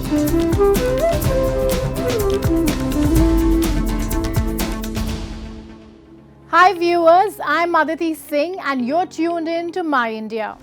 Hi viewers, I'm Aditi Singh and you're tuned in to My India.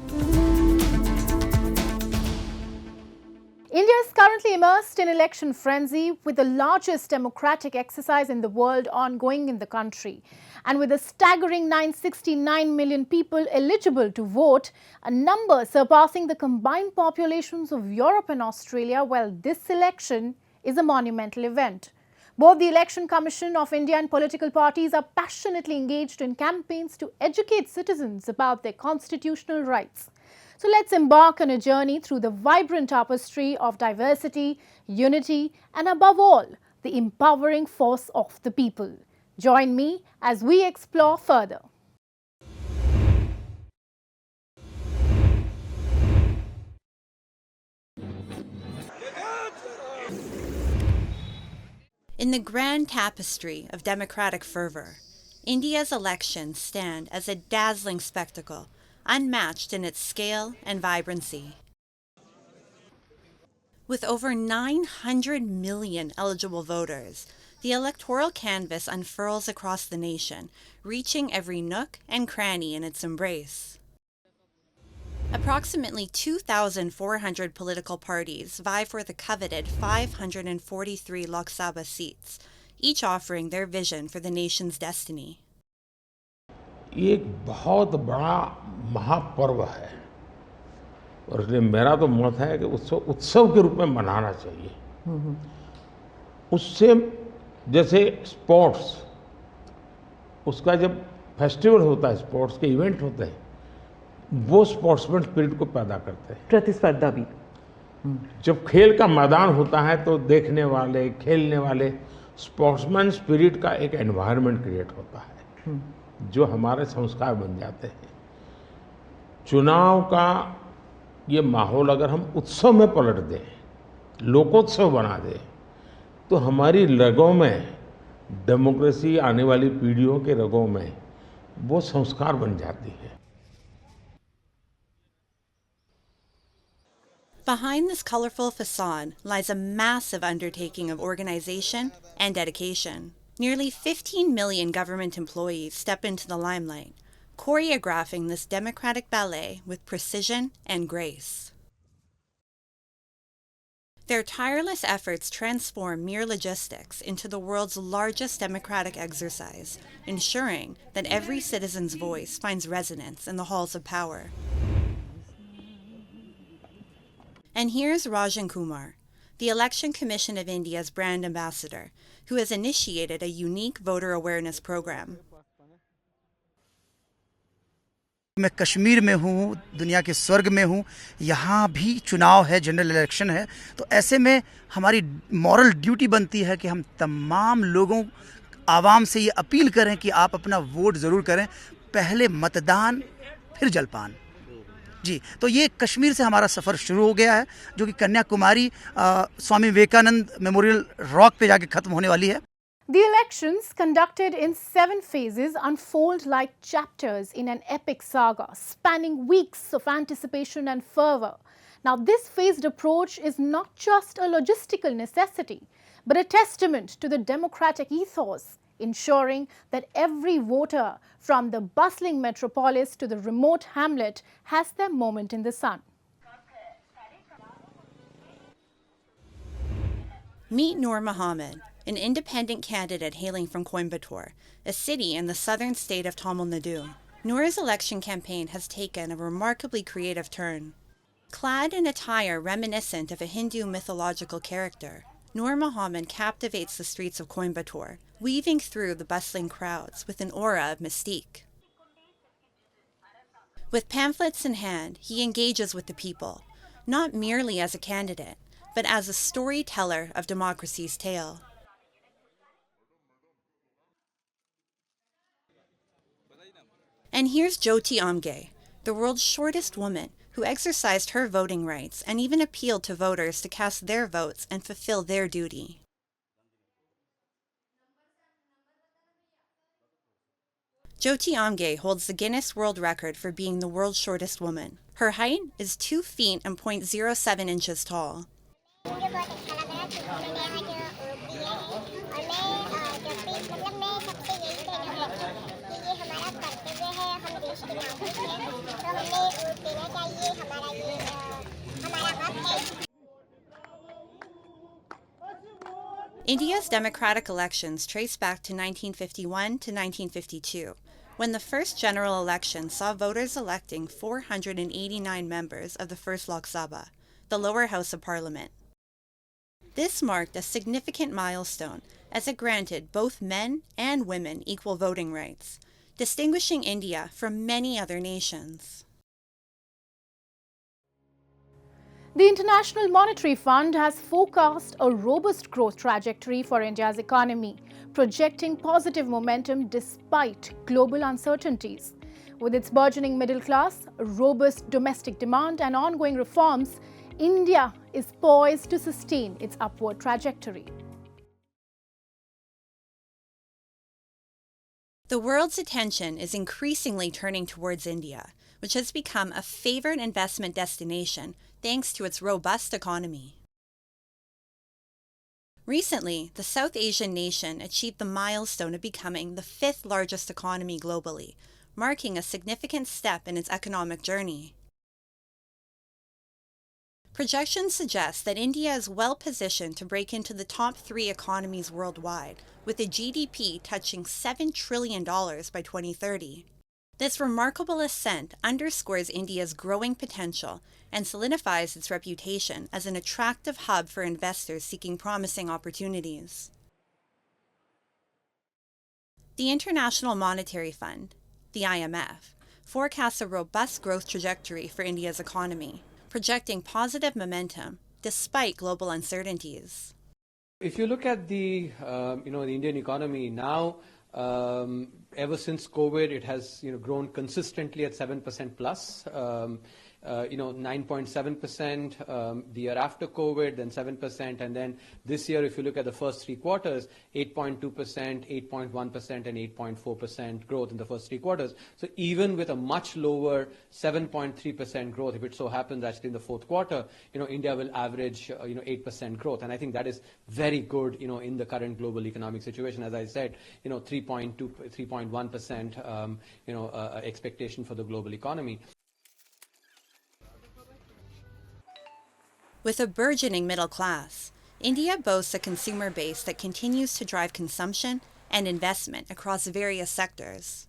India is currently immersed in election frenzy with the largest democratic exercise in the world ongoing in the country. And with a staggering 969 million people eligible to vote, a number surpassing the combined populations of Europe and Australia, well, this election is a monumental event. Both the Election Commission of India and political parties are passionately engaged in campaigns to educate citizens about their constitutional rights. So let's embark on a journey through the vibrant tapestry of diversity, unity, and above all, the empowering force of the people. Join me as we explore further. In the grand tapestry of democratic fervor, India's elections stand as a dazzling spectacle, unmatched in its scale and vibrancy. With over 900 million eligible voters, the electoral canvas unfurls across the nation, reaching every nook and cranny in its embrace. Approximately 2,400 political parties vie for the coveted 543 Lok Sabha seats, each offering their vision for the nation's destiny. ये एक बहुत बड़ा महापर्व है और इसलिए मेरा तो मत है कि उत्सव के रूप में मनाना चाहिए। उससे जैसे स्पोर्ट्स, उसका जब फेस्टिवल होता है, स्पोर्ट्स के इवेंट होते हैं, वो स्पोर्ट्समैन स्पिरिट को पैदा करते हैं। प्रतिस्पर्धा भी जब खेल का मैदान होता है तो देखने वाले, खेलने वाले, स्पोर्ट्समैन स्पिरिट का एक एनवायरनमेंट क्रिएट होता है जो हमारे संस्कार बन जाते हैं। चुनाव का ये माहौल अगर हम उत्सव में पलट दें, लोकोत्सव बना दें, तो हमारी रगों में डेमोक्रेसी, आने वाली पीढ़ियों के रगों में वो संस्कार बन जाती है। Behind this colorful facade lies a massive undertaking of organization and dedication. Nearly 15 million government employees step into the limelight, choreographing this democratic ballet with precision and grace. Their tireless efforts transform mere logistics into the world's largest democratic exercise, ensuring that every citizen's voice finds resonance in the halls of power. And here's Rajan Kumar, the Election Commission of India's brand ambassador, who has initiated a unique voter awareness program. मैं कश्मीर में हूँ, दुनिया के स्वर्ग में हूँ, यहाँ भी चुनाव है, जनरल इलेक्शन है, तो ऐसे में हमारी मॉरल ड्यूटी बनती है कि हम तमाम लोगों, आवाम से ये अपील करें कि आप अपना वोट ज़रूर करें, पहले मतदान फिर जलपान। जी, तो ये कश्मीर से हमारा सफ़र शुरू हो गया है, जो कि कन्याकुमारी स्वामी विवेकानंद मेमोरियल रॉक पे जाके ख़त्म होने वाली है। The elections, conducted in 7 phases, unfold like chapters in an epic saga, spanning weeks of anticipation and fervor. Now, this phased approach is not just a logistical necessity, but a testament to the democratic ethos, ensuring that every voter, from the bustling metropolis to the remote hamlet, has their moment in the sun. Meet Noor Mohammed, an independent candidate hailing from Coimbatore, a city in the southern state of Tamil Nadu. Noor's election campaign has taken a remarkably creative turn. Clad in attire reminiscent of a Hindu mythological character, Noor Mohammed captivates the streets of Coimbatore, weaving through the bustling crowds with an aura of mystique. With pamphlets in hand, he engages with the people, not merely as a candidate, but as a storyteller of democracy's tale. And here's Jyoti Amge, the world's shortest woman, who exercised her voting rights and even appealed to voters to cast their votes and fulfill their duty. Jyoti Amge holds the Guinness World Record for being the world's shortest woman. Her height is 2 feet and 0.07 inches tall. मुझे बहुत अच्छा लग रहा क्योंकि मैंने आज vote दिया है और मैं जब भी मतलब मैं सबसे यही कहना चाहती हूँ कि ये हमारा कर्तव्य है, हम देश के नागरिक हैं तो हमें वोट देना चाहिए, हमारा ये हमारा हक है। India's democratic elections trace back to 1951 to 1952, when the first general election saw voters electing 489 members of the first Lok Sabha, the lower house of parliament. This marked a significant milestone as it granted both men and women equal voting rights, distinguishing India from many other nations. The International Monetary Fund has forecast a robust growth trajectory for India's economy, projecting positive momentum despite global uncertainties. With its burgeoning middle class, robust domestic demand and ongoing reforms, India is poised to sustain its upward trajectory. The world's attention is increasingly turning towards India, which has become a favored investment destination thanks to its robust economy. Recently, the South Asian nation achieved the milestone of becoming the fifth largest economy globally, marking a significant step in its economic journey. Projections suggest that India is well positioned to break into the top 3 economies worldwide, with a GDP touching $7 trillion by 2030. This remarkable ascent underscores India's growing potential and solidifies its reputation as an attractive hub for investors seeking promising opportunities. The International Monetary Fund, the IMF, forecasts a robust growth trajectory for India's economy, projecting positive momentum despite global uncertainties. If you look at the Indian economy now, ever since COVID, it has grown consistently at 7% plus. 9.7% the year after COVID, then 7%, and then this year, if you look at the first 3 quarters, 8.2%, 8.1%, and 8.4% growth in the first 3 quarters. So even with a much lower 7.3% growth, if it so happens actually in the fourth quarter, India will average 8% growth, and I think that is very good, in the current global economic situation. As I said, 3.2, 3.1%, expectation for the global economy. With a burgeoning middle class, India boasts a consumer base that continues to drive consumption and investment across various sectors.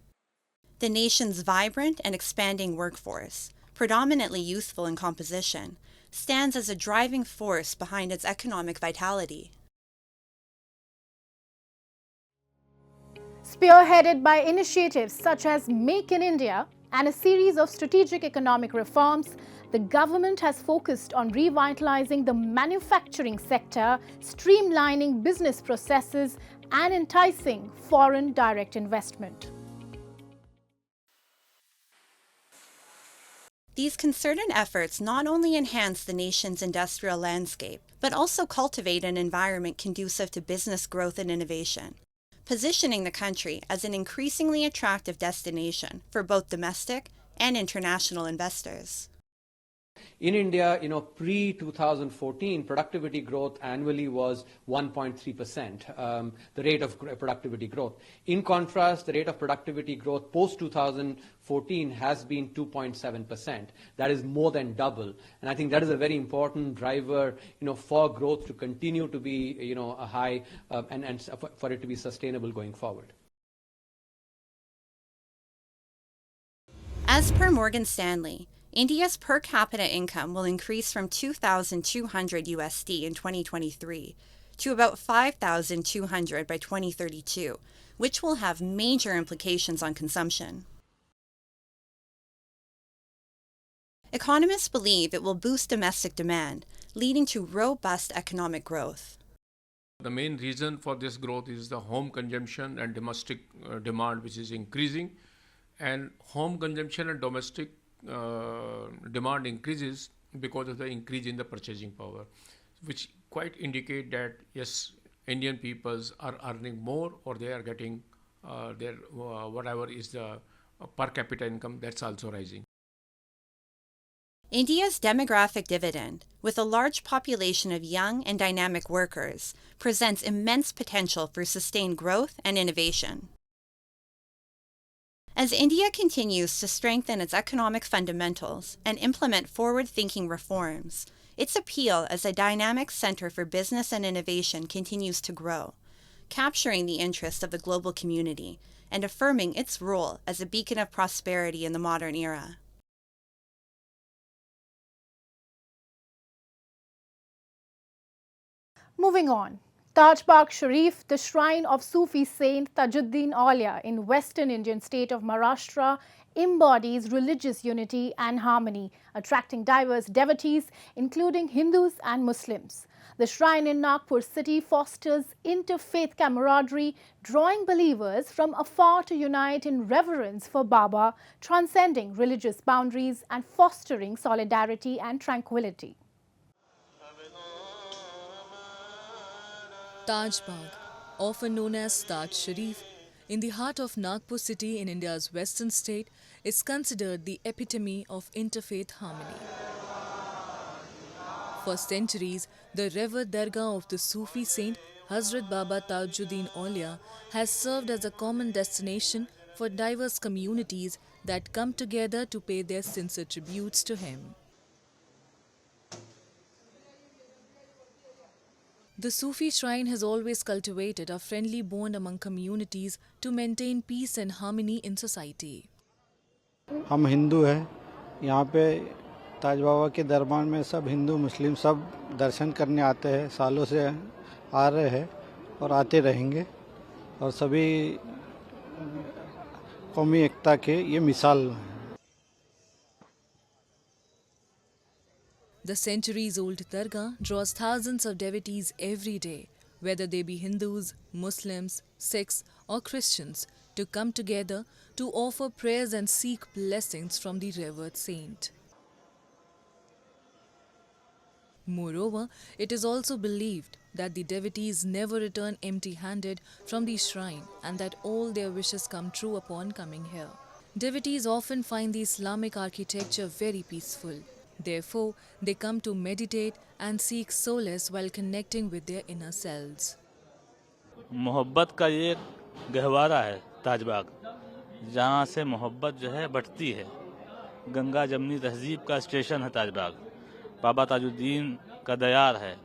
The nation's vibrant and expanding workforce, predominantly youthful in composition, stands as a driving force behind its economic vitality. Spearheaded by initiatives such as Make in India and a series of strategic economic reforms, the government has focused on revitalizing the manufacturing sector, streamlining business processes, and enticing foreign direct investment. These concerted efforts not only enhance the nation's industrial landscape, but also cultivate an environment conducive to business growth and innovation, positioning the country as an increasingly attractive destination for both domestic and international investors. In India, pre-2014, productivity growth annually was 1.3%, the rate of productivity growth. In contrast, the rate of productivity growth post-2014 has been 2.7%. That is more than double. And I think that is a very important driver, for growth to continue to be, a high and for it to be sustainable going forward. As per Morgan Stanley, India's per capita income will increase from $2,200 USD in 2023 to about $5,200 by 2032, which will have major implications on consumption. Economists believe it will boost domestic demand, leading to robust economic growth. The main reason for this growth is the home consumption and domestic demand, which is increasing, and home consumption and domestic demand increases because of the increase in the purchasing power, which quite indicate that yes, Indian peoples are earning more, or they are getting their whatever is the per capita income, that's also rising. India's demographic dividend, with a large population of young and dynamic workers, presents immense potential for sustained growth and innovation. As India continues to strengthen its economic fundamentals and implement forward-thinking reforms, its appeal as a dynamic center for business and innovation continues to grow, capturing the interest of the global community and affirming its role as a beacon of prosperity in the modern era. Moving on, Taj Sharif, the shrine of Sufi saint Tajuddin Aulia in western Indian state of Maharashtra, embodies religious unity and harmony, attracting diverse devotees, including Hindus and Muslims. The shrine in Nagpur city fosters interfaith camaraderie, drawing believers from afar to unite in reverence for Baba, transcending religious boundaries and fostering solidarity and tranquility. Taj Bagh, often known as Taj Sharif, in the heart of Nagpur city in India's western state, is considered the epitome of interfaith harmony. For centuries, the revered dargah of the Sufi saint Hazrat Baba Tajuddin Aulia has served as a common destination for diverse communities that come together to pay their sincere tributes to him. The Sufi shrine has always cultivated a friendly bond among communities to maintain peace and harmony in society. हम हिंदू हैं, यहाँ पे ताज बाबा के दरबार में सब हिंदू मुस्लिम सब दर्शन करने आते हैं, सालों से आ रहे हैं और आते रहेंगे और सभी कौमी एकता के ये मिसाल हैं. The centuries-old dargah draws thousands of devotees every day, whether they be Hindus, Muslims, Sikhs or Christians, to come together to offer prayers and seek blessings from the revered saint. Moreover, it is also believed that the devotees never return empty-handed from the shrine and that all their wishes come true upon coming here. Devotees often find the Islamic architecture very peaceful. Therefore, they come to meditate and seek solace while connecting with their inner selves. मोहब्बत का ये गहवारा है ताज बाग, जहाँ से मोहब्बत जो है बढ़ती है. गंगा जमनी तहजीब का स्टेशन है ताज बाग. बाबा ताजुद्दीन का दयार है.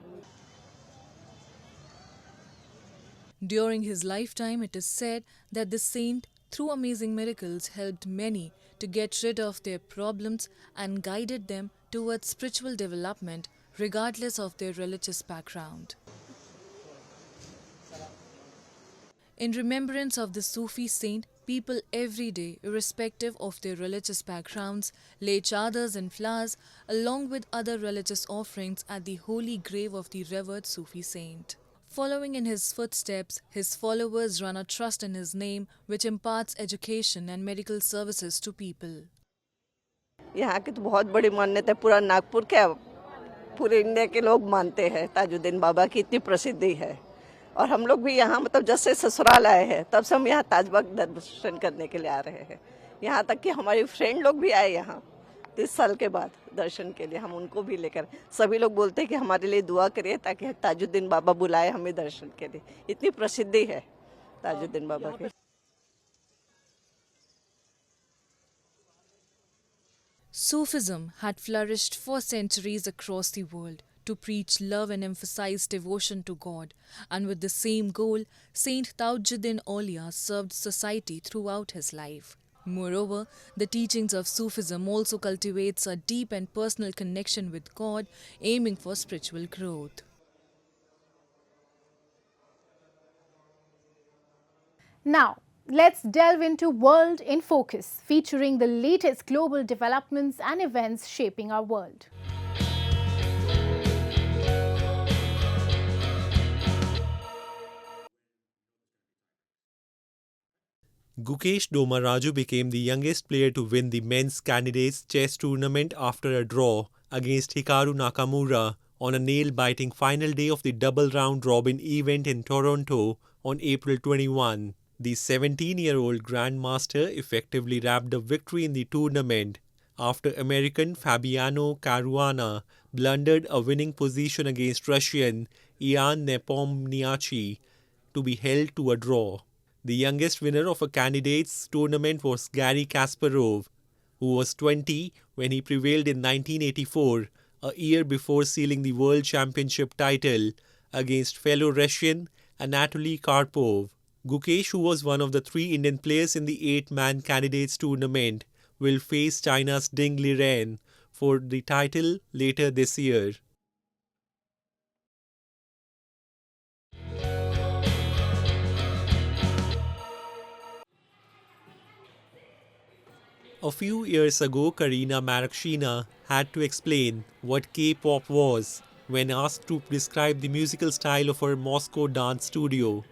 During his lifetime, it is said that the saint, through amazing miracles, helped many to get rid of their problems and guided them towards spiritual development regardless of their religious background. In remembrance of the Sufi saint, people every day, irrespective of their religious backgrounds, lay chadars and flowers along with other religious offerings at the holy grave of the revered Sufi saint. Following in his footsteps, his followers run a trust in his name which imparts education and medical services to people. यहाँ की तो बहुत बड़ी मान्यता है, पूरा नागपुर क्या पूरे इंडिया के लोग मानते हैं ताजुद्दीन बाबा की इतनी प्रसिद्धि है. और हम लोग भी यहाँ मतलब जब से ससुराल आए हैं तब से हम यहाँ ताजबाग दर्शन करने के लिए आ रहे हैं. यहाँ तक कि हमारी फ्रेंड लोग भी आए यहाँ 30 साल के बाद दर्शन के लिए. हम उनको भी लेकर, सभी लोग बोलते हैं कि हमारे लिए दुआ करिए ताकि ताजुद्दीन बाबा बुलाए हमें दर्शन के लिए. इतनी प्रसिद्धि है ताजुद्दीन बाबा की. Sufism had flourished for centuries across the world to preach love and emphasize devotion to God, and with the same goal, Saint Tajuddin Aulia served society throughout his life. Moreover, the teachings of Sufism also cultivates a deep and personal connection with God, aiming for spiritual growth. Now, let's delve into World in Focus, featuring the latest global developments and events shaping our world. Gukesh Domaraju became the youngest player to win the men's candidates chess tournament after a draw against Hikaru Nakamura on a nail-biting final day of the double round-robin event in Toronto on April 21. The 17-year-old grandmaster effectively wrapped up victory in the tournament after American Fabiano Caruana blundered a winning position against Russian Ian Nepomniachtchi to be held to a draw. The youngest winner of a candidates tournament was Garry Kasparov, who was 20 when he prevailed in 1984, a year before sealing the World Championship title against fellow Russian Anatoly Karpov. Gukesh, who was one of the 3 Indian players in the 8-man candidates tournament, will face China's Ding Liren for the title later this year. A few years ago, Karina Markshina had to explain what K-pop was when asked to describe the musical style of her Moscow dance studio.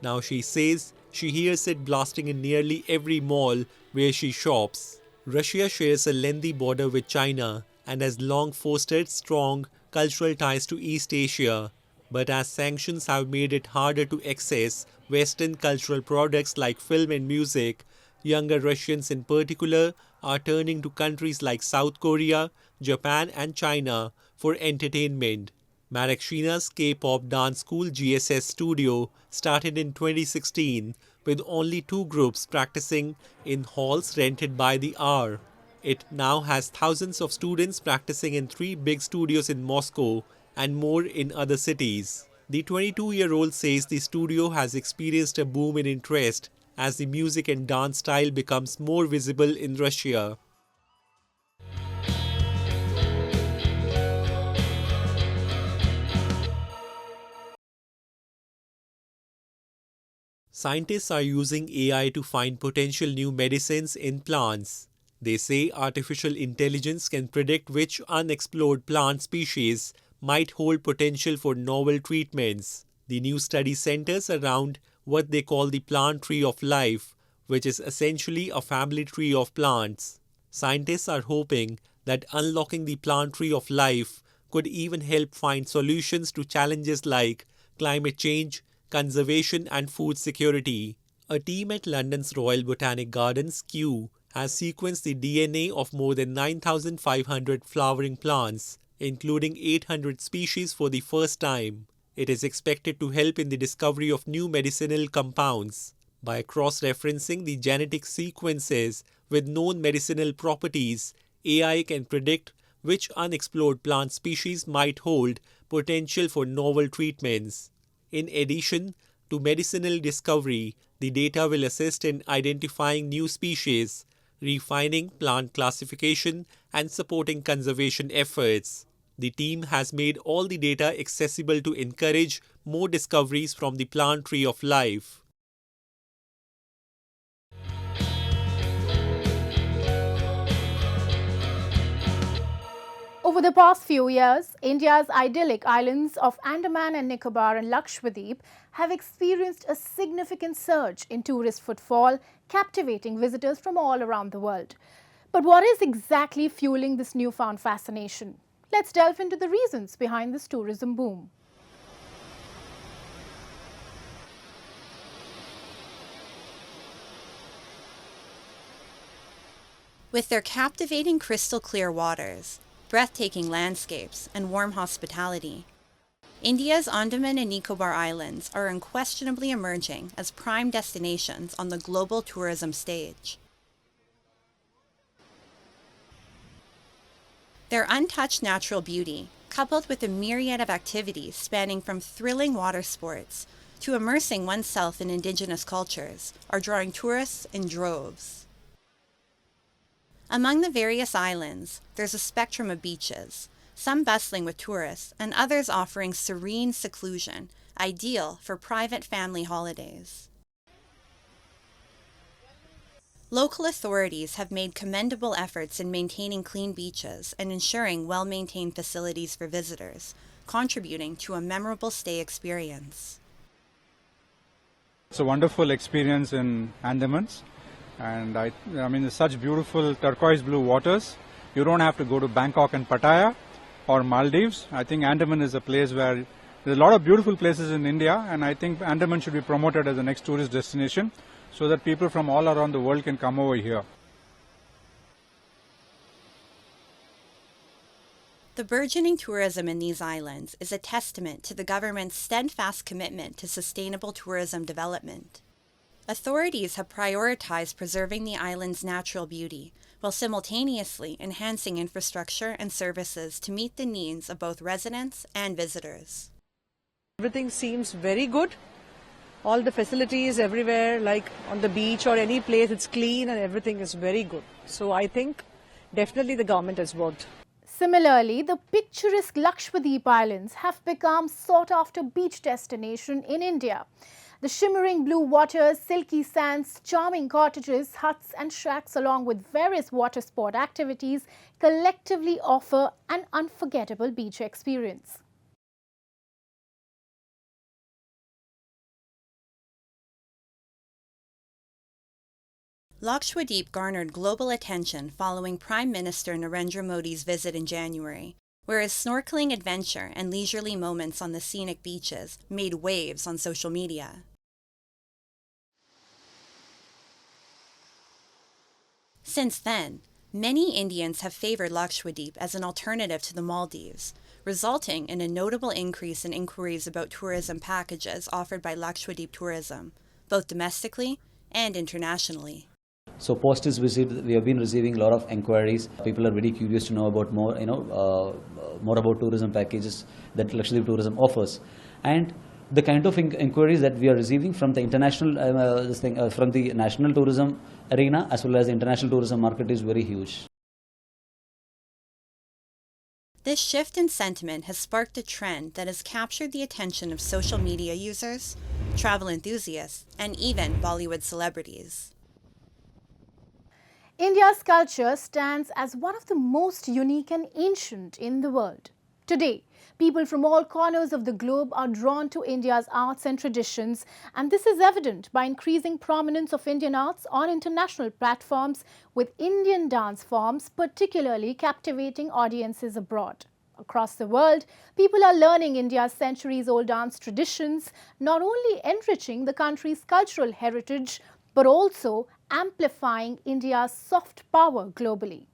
Now she says she hears it blasting in nearly every mall where she shops. Russia shares a lengthy border with China and has long fostered strong cultural ties to East Asia. But as sanctions have made it harder to access Western cultural products like film and music, younger Russians in particular are turning to countries like South Korea, Japan and China for entertainment. Markshina's K-pop dance school GSS studio started in 2016 with only 2 groups practicing in halls rented by the hour. It now has thousands of students practicing in 3 big studios in Moscow and more in other cities. The 22-year-old says the studio has experienced a boom in interest as the music and dance style becomes more visible in Russia. Scientists are using AI to find potential new medicines in plants. They say artificial intelligence can predict which unexplored plant species might hold potential for novel treatments. The new study centers around what they call the plant tree of life, which is essentially a family tree of plants. Scientists are hoping that unlocking the plant tree of life could even help find solutions to challenges like climate change, conservation and food security. A team at London's Royal Botanic Gardens, Kew, has sequenced the DNA of more than 9,500 flowering plants, including 800 species for the first time. It is expected to help in the discovery of new medicinal compounds. By cross-referencing the genetic sequences with known medicinal properties, AI can predict which unexplored plant species might hold potential for novel treatments. In addition to medicinal discovery, the data will assist in identifying new species, refining plant classification, and supporting conservation efforts. The team has made all the data accessible to encourage more discoveries from the plant tree of life. Over the past few years, India's idyllic islands of Andaman and Nicobar and Lakshadweep have experienced a significant surge in tourist footfall, captivating visitors from all around the world. But what is exactly fueling this newfound fascination? Let's delve into the reasons behind this tourism boom. With their captivating crystal clear waters, breathtaking landscapes, and warm hospitality, India's Andaman and Nicobar Islands are unquestionably emerging as prime destinations on the global tourism stage. Their untouched natural beauty, coupled with a myriad of activities spanning from thrilling water sports to immersing oneself in indigenous cultures, are drawing tourists in droves. Among the various islands, there's a spectrum of beaches, some bustling with tourists and others offering serene seclusion, ideal for private family holidays. Local authorities have made commendable efforts in maintaining clean beaches and ensuring well-maintained facilities for visitors, contributing to a memorable stay experience. It's a wonderful experience in Andamans, and I mean, there's such beautiful turquoise blue waters. You don't have to go to Bangkok and Pattaya or Maldives. I think Andaman is a place where there's a lot of beautiful places in India, and I think Andaman should be promoted as the next tourist destination, so that people from all around the world can come over here. The burgeoning tourism in these islands is a testament to the government's steadfast commitment to sustainable tourism development. Authorities have prioritized preserving the island's natural beauty, while simultaneously enhancing infrastructure and services to meet the needs of both residents and visitors. Everything seems very good. All the facilities everywhere, like on the beach or any place, it's clean and everything is very good. So I think definitely the government has worked. Similarly, the picturesque Lakshadweep Islands have become sought-after beach destination in India. The shimmering blue waters, silky sands, charming cottages, huts and shacks along with various water sport activities collectively offer an unforgettable beach experience. Lakshadweep garnered global attention following Prime Minister Narendra Modi's visit in January, where his snorkeling adventure and leisurely moments on the scenic beaches made waves on social media. Since then, many Indians have favored Lakshadweep as an alternative to the Maldives, resulting in a notable increase in inquiries about tourism packages offered by Lakshadweep Tourism, both domestically and internationally. So post his visit, we have been receiving a lot of inquiries. People are very curious to know about more, more about tourism packages that Lakshadweep Tourism offers, and the kind of inquiries that we are receiving from the international, from the national tourism arena as well as the international tourism market is very huge. This shift in sentiment has sparked a trend that has captured the attention of social media users, travel enthusiasts, and even Bollywood celebrities. India's culture stands as one of the most unique and ancient in the world. Today, people from all corners of the globe are drawn to India's arts and traditions, and this is evident by increasing prominence of Indian arts on international platforms, with Indian dance forms particularly captivating audiences abroad. Across the world, people are learning India's centuries-old dance traditions, not only enriching the country's cultural heritage, but also amplifying India's soft power globally.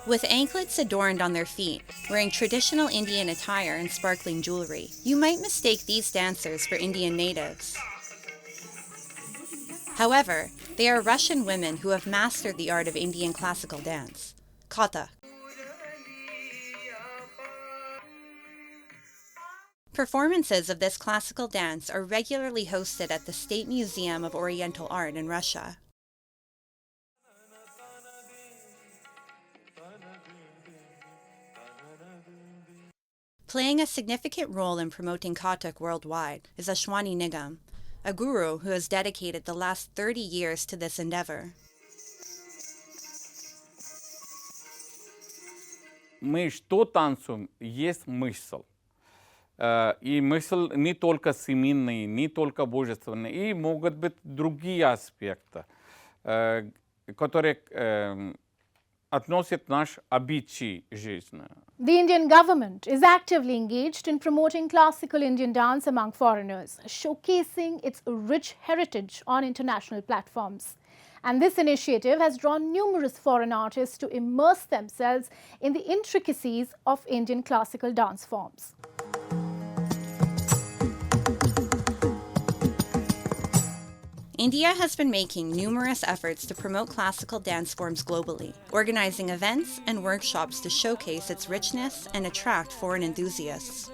With anklets adorned on their feet, wearing traditional Indian attire and sparkling jewelry, you might mistake these dancers for Indian natives. However, they are Russian women who have mastered the art of Indian classical dance, Kathak. Performances of this classical dance are regularly hosted at the State Museum of Oriental Art in Russia. Playing a significant role in promoting Kathak worldwide is Ashwani Nigam, a guru who has dedicated the last 30 years to this endeavor. Мы что танцуем, есть мысль. И мысль не только семейная, не только божественная, и могут быть другие аспекты, которые относят наш обычай жизни. The Indian government is actively engaged in promoting classical Indian dance among foreigners, showcasing its rich heritage on international platforms. And this initiative has drawn numerous foreign artists to immerse themselves in the intricacies of Indian classical dance forms. India has been making numerous efforts to promote classical dance forms globally, organizing events and workshops to showcase its richness and attract foreign enthusiasts.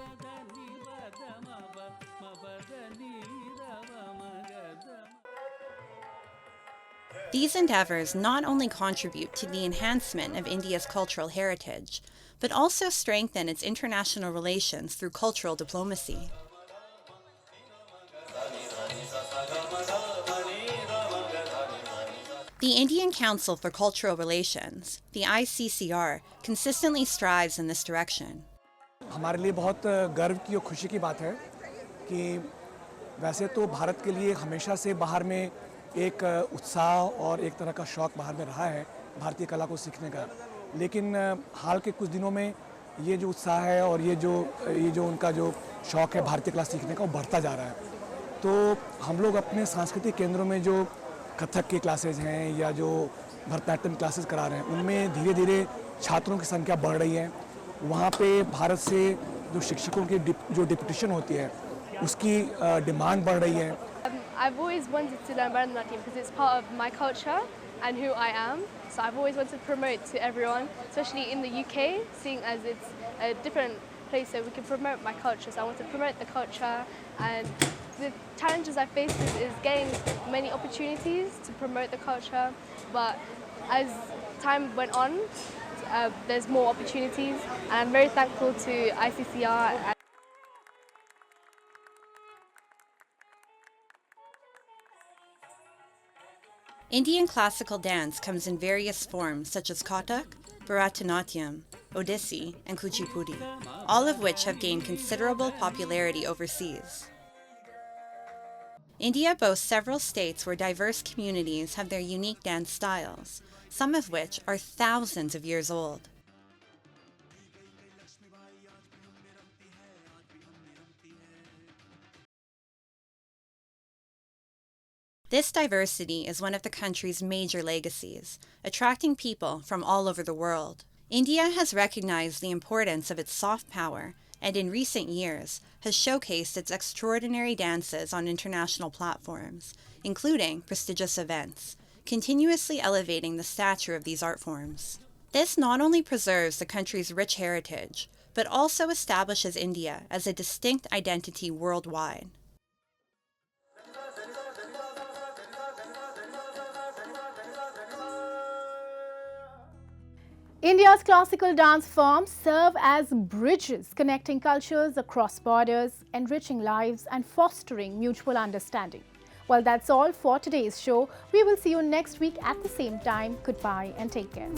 These endeavors not only contribute to the enhancement of India's cultural heritage, but also strengthen its international relations through cultural diplomacy. The Indian Council for Cultural Relations, the ICCR, consistently strives in this direction. हमारे लिए बहुत गर्व की और खुशी की बात है कि वैसे तो भारत के लिए हमेशा से बाहर में एक उत्साह और एक तरह का शौक बाहर में रहा है भारतीय कला को सीखने का, लेकिन हाल के कुछ दिनों में ये जो उत्साह है और ये जो उनका जो शौक है भारतीय कला सीखने का वो बढ़ता जा रहा है। तो हम लोग अपने सांस्कृतिक केंद्रों में जो कथक की क्लासेज हैं या जो भरतनाट्यम क्लासेस करा रहे हैं, उनमें धीरे धीरे छात्रों की संख्या बढ़ रही है। वहाँ पे भारत से जो शिक्षकों की जो डिप्यूटेशन होती है उसकी डिमांड बढ़ रही है। I've always wanted to learn Bharatanatyam because it's part of my culture and who I am. So I've always wanted to promote to everyone, especially in the UK, seeing as it's a different place so we can promote my culture. So I want to promote the culture, and the challenges I faced is getting many opportunities to promote the culture. But as time went on, there's more opportunities, and I'm very thankful to ICCR. Indian classical dance comes in various forms such as Kathak, Bharatanatyam, Odissi, and Kuchipudi, all of which have gained considerable popularity overseas. India boasts several states where diverse communities have their unique dance styles, some of which are thousands of years old. This diversity is one of the country's major legacies, attracting people from all over the world. India has recognized the importance of its soft power and in recent years has showcased its extraordinary dances on international platforms, including prestigious events, continuously elevating the stature of these art forms. This not only preserves the country's rich heritage, but also establishes India as a distinct identity worldwide. India's classical dance forms serve as bridges connecting cultures across borders, enriching lives and fostering mutual understanding. Well, that's all for today's show. We will see you next week at the same time. Goodbye and take care.